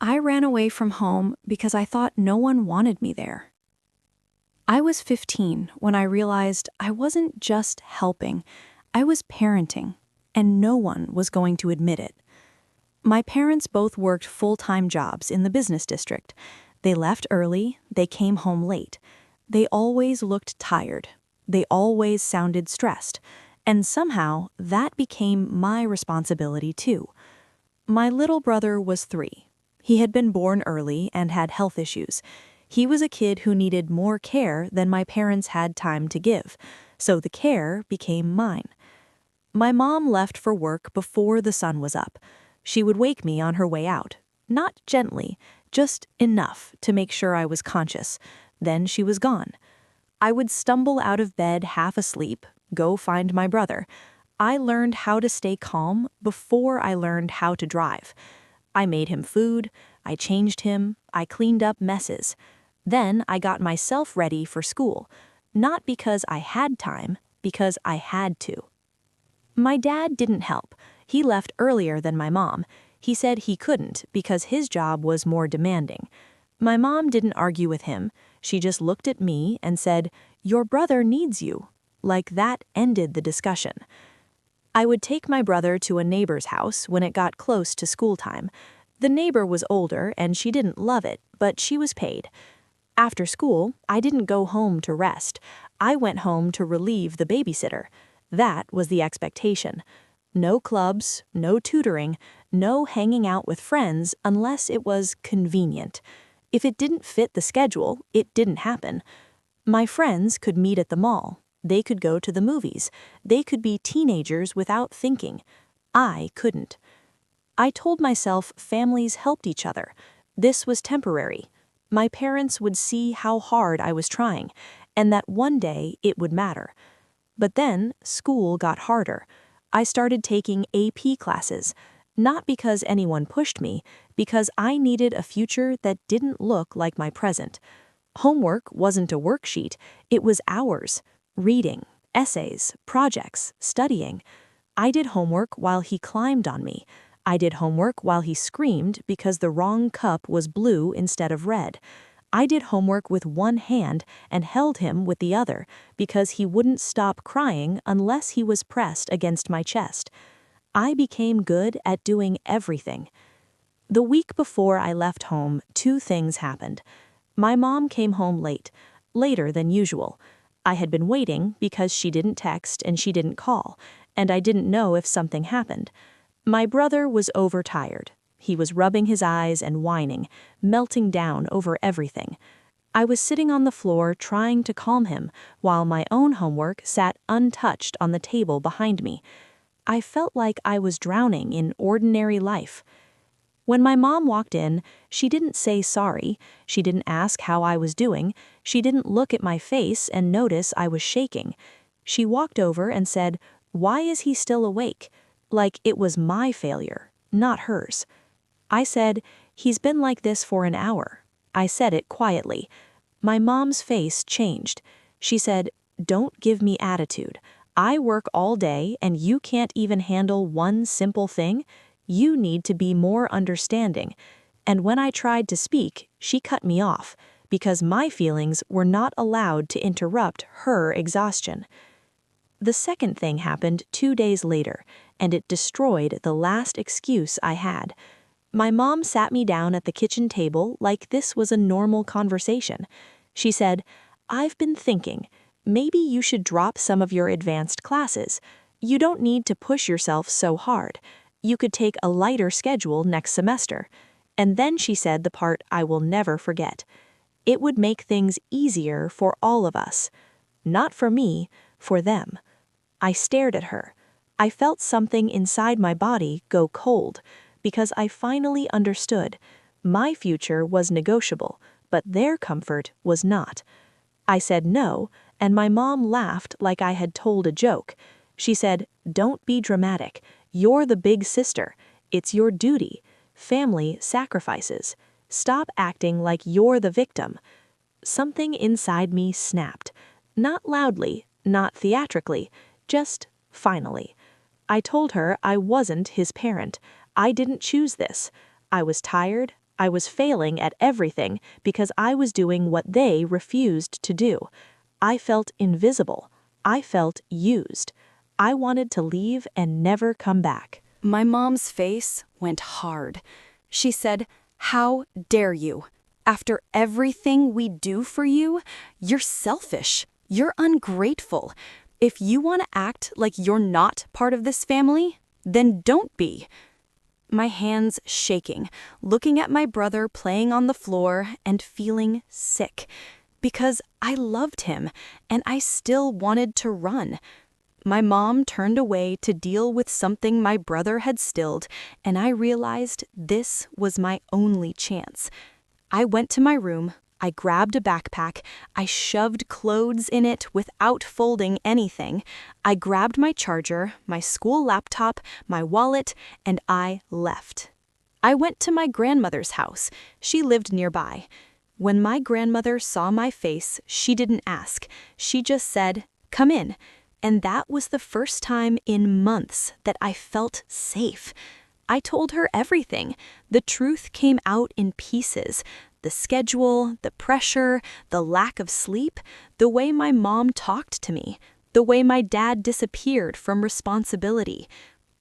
I ran away from home because I thought no one wanted me there. I was 15 when I realized I wasn't just helping, I was parenting, and no one was going to admit it. My parents both worked full-time jobs in the business district. They left early, they came home late. They always looked tired. They always sounded stressed. And somehow, that became my responsibility too. My little brother was 3. He had been born early and had health issues. He was a kid who needed more care than my parents had time to give, so the care became mine. My mom left for work before the sun was up. She would wake me on her way out, not gently, just enough to make sure I was conscious. Then she was gone. I would stumble out of bed half asleep, go find my brother. I learned how to stay calm before I learned how to drive. I made him food, I changed him, I cleaned up messes. Then I got myself ready for school, not because I had time, because I had to. My dad didn't help. He left earlier than my mom. He said he couldn't because his job was more demanding. My mom didn't argue with him. She just looked at me and said, "Your brother needs you." Like that ended the discussion. I would take my brother to a neighbor's house when it got close to school time. The neighbor was older and she didn't love it, but she was paid. After school, I didn't go home to rest. I went home to relieve the babysitter. That was the expectation. No clubs, no tutoring, no hanging out with friends unless it was convenient. If it didn't fit the schedule, it didn't happen. My friends could meet at the mall. They could go to the movies. They could be teenagers without thinking. I couldn't. I told myself families helped each other. This was temporary. My parents would see how hard I was trying, and that one day it would matter. But then school got harder. I started taking AP classes, not because anyone pushed me, because I needed a future that didn't look like my present. Homework wasn't a worksheet, it was hours. Reading, essays, projects, studying. I did homework while he climbed on me. I did homework while he screamed because the wrong cup was blue instead of red. I did homework with one hand and held him with the other because he wouldn't stop crying unless he was pressed against my chest. I became good at doing everything. The week before I left home, 2 things happened. My mom came home late, later than usual. I had been waiting because she didn't text and she didn't call, and I didn't know if something happened. My brother was overtired. He was rubbing his eyes and whining, melting down over everything. I was sitting on the floor trying to calm him, while my own homework sat untouched on the table behind me. I felt like I was drowning in ordinary life. When my mom walked in, she didn't say sorry, she didn't ask how I was doing, she didn't look at my face and notice I was shaking. She walked over and said, "Why is he still awake?" Like it was my failure, not hers. I said, "He's been like this for an hour." I said it quietly. My mom's face changed. She said, "Don't give me attitude. I work all day and you can't even handle one simple thing? You need to be more understanding." And when I tried to speak, she cut me off, because my feelings were not allowed to interrupt her exhaustion. The second thing happened 2 days later, and it destroyed the last excuse I had. My mom sat me down at the kitchen table like this was a normal conversation. She said, "I've been thinking, maybe you should drop some of your advanced classes. You don't need to push yourself so hard. You could take a lighter schedule next semester." And then she said the part I will never forget. It would make things easier for all of us. Not for me, for them. I stared at her. I felt something inside my body go cold, because I finally understood. My future was negotiable, but their comfort was not. I said no, and my mom laughed like I had told a joke. She said, "Don't be dramatic. You're the big sister. It's your duty. Family sacrifices. Stop acting like you're the victim." Something inside me snapped. Not loudly, not theatrically, just finally. I told her I wasn't his parent. I didn't choose this. I was tired. I was failing at everything because I was doing what they refused to do. I felt invisible. I felt used. I wanted to leave and never come back. My mom's face went hard. She said, "How dare you? After everything we do for you, you're selfish. You're ungrateful. If you want to act like you're not part of this family, then don't be." My hands shaking, looking at my brother playing on the floor and feeling sick. Because I loved him, and I still wanted to run. My mom turned away to deal with something my brother had stilled, and I realized this was my only chance. I went to my room, I grabbed a backpack, I shoved clothes in it without folding anything, I grabbed my charger, my school laptop, my wallet, and I left. I went to my grandmother's house. She lived nearby. When my grandmother saw my face, she didn't ask. She just said, "Come in." And that was the first time in months that I felt safe. I told her everything. The truth came out in pieces. The schedule, the pressure, the lack of sleep, the way my mom talked to me, the way my dad disappeared from responsibility.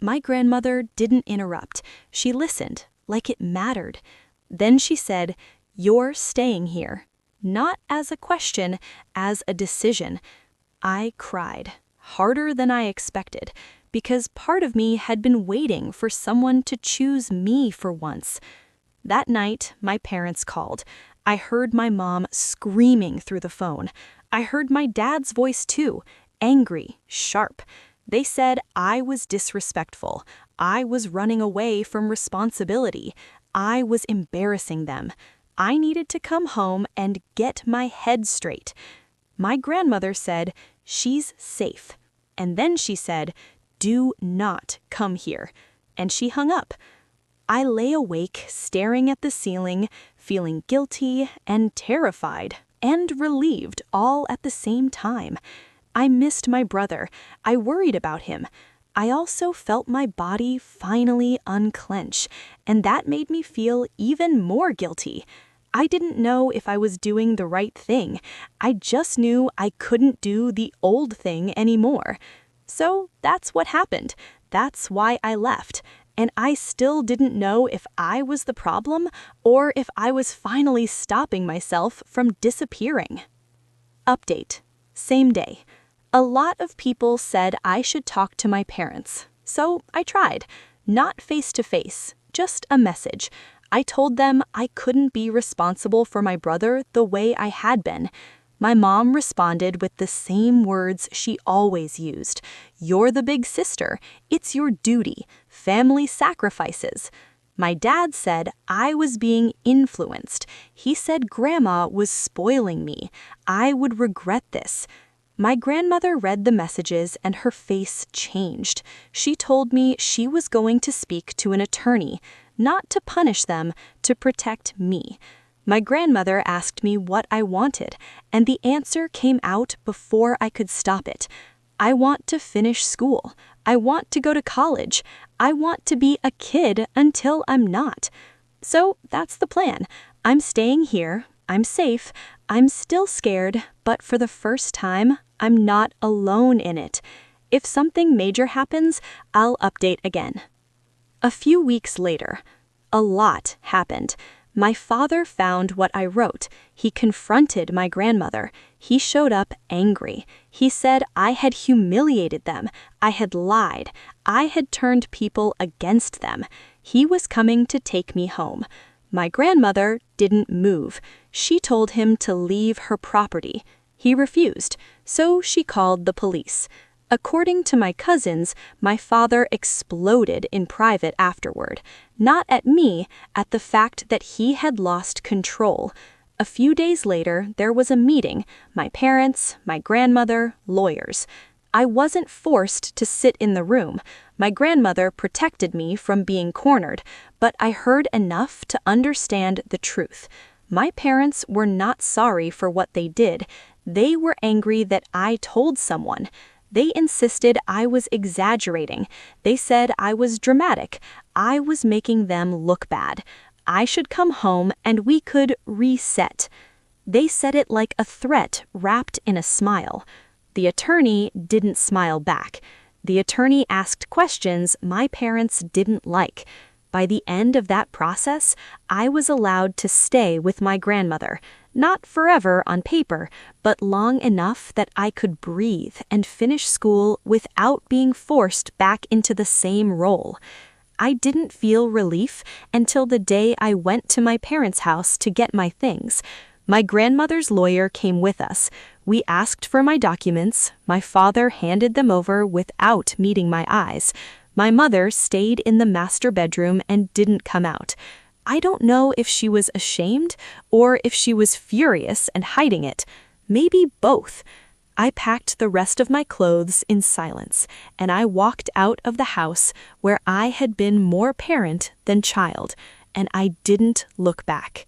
My grandmother didn't interrupt. She listened, like it mattered. Then she said, "You're staying here." Not as a question, as a decision. I cried, harder than I expected, because part of me had been waiting for someone to choose me for once. That night, my parents called. I heard my mom screaming through the phone. I heard my dad's voice too, angry, sharp. They said I was disrespectful. I was running away from responsibility. I was embarrassing them. I needed to come home and get my head straight. My grandmother said, "She's safe." And then she said, "Do not come here." And she hung up. I lay awake, staring at the ceiling, feeling guilty and terrified and relieved all at the same time. I missed my brother. I worried about him. I also felt my body finally unclench, and that made me feel even more guilty. I didn't know if I was doing the right thing. I just knew I couldn't do the old thing anymore. So that's what happened. That's why I left. And I still didn't know if I was the problem or if I was finally stopping myself from disappearing. Update. Same day. A lot of people said I should talk to my parents. So I tried. Not face to face, just a message. I told them I couldn't be responsible for my brother the way I had been. My mom responded with the same words she always used. "You're the big sister. It's your duty. Family sacrifices." My dad said I was being influenced. He said Grandma was spoiling me. I would regret this. My grandmother read the messages and her face changed. She told me she was going to speak to an attorney, not to punish them, to protect me. My grandmother asked me what I wanted, and the answer came out before I could stop it. I want to finish school. I want to go to college. I want to be a kid until I'm not. So that's the plan. I'm staying here. I'm safe. I'm still scared, but for the first time, I'm not alone in it. If something major happens, I'll update again. A few weeks later, a lot happened. My father found what I wrote. He confronted my grandmother. He showed up angry. He said I had humiliated them. I had lied. I had turned people against them. He was coming to take me home. My grandmother didn't move. She told him to leave her property. He refused, so she called the police. According to my cousins, my father exploded in private afterward. Not at me, at the fact that he had lost control. A few days later, there was a meeting. My parents, my grandmother, lawyers. I wasn't forced to sit in the room. My grandmother protected me from being cornered, but I heard enough to understand the truth. My parents were not sorry for what they did. They were angry that I told someone. They insisted I was exaggerating. They said I was dramatic. I was making them look bad. I should come home and we could reset. They said it like a threat wrapped in a smile. The attorney didn't smile back. The attorney asked questions my parents didn't like. By the end of that process, I was allowed to stay with my grandmother, not forever on paper, but long enough that I could breathe and finish school without being forced back into the same role. I didn't feel relief until the day I went to my parents' house to get my things. My grandmother's lawyer came with us. We asked for my documents. My father handed them over without meeting my eyes. My mother stayed in the master bedroom and didn't come out. I don't know if she was ashamed or if she was furious and hiding it. Maybe both. I packed the rest of my clothes in silence, and I walked out of the house where I had been more parent than child, and I didn't look back.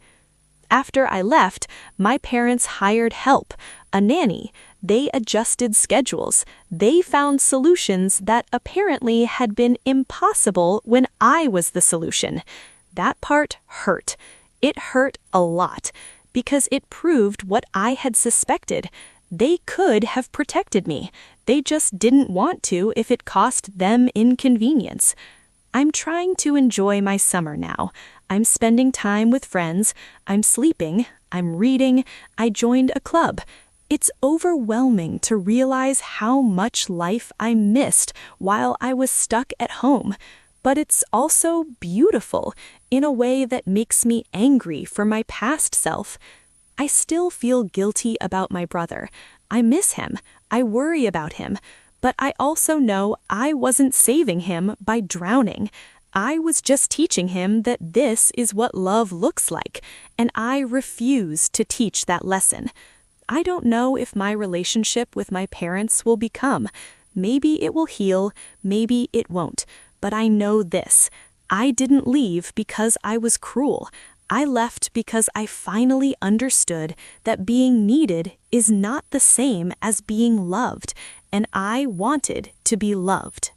After I left, my parents hired help, a nanny. They adjusted schedules. They found solutions that apparently had been impossible when I was the solution. That part hurt. It hurt a lot, because it proved what I had suspected. They could have protected me. They just didn't want to if it cost them inconvenience. I'm trying to enjoy my summer now. I'm spending time with friends. I'm sleeping. I'm reading. I joined a club. It's overwhelming to realize how much life I missed while I was stuck at home. But it's also beautiful in a way that makes me angry for my past self. I still feel guilty about my brother. I miss him. I worry about him. But I also know I wasn't saving him by drowning. I was just teaching him that this is what love looks like, and I refuse to teach that lesson. I don't know if my relationship with my parents will become. Maybe it will heal, maybe it won't. But I know this. I didn't leave because I was cruel. I left because I finally understood that being needed is not the same as being loved, and I wanted to be loved.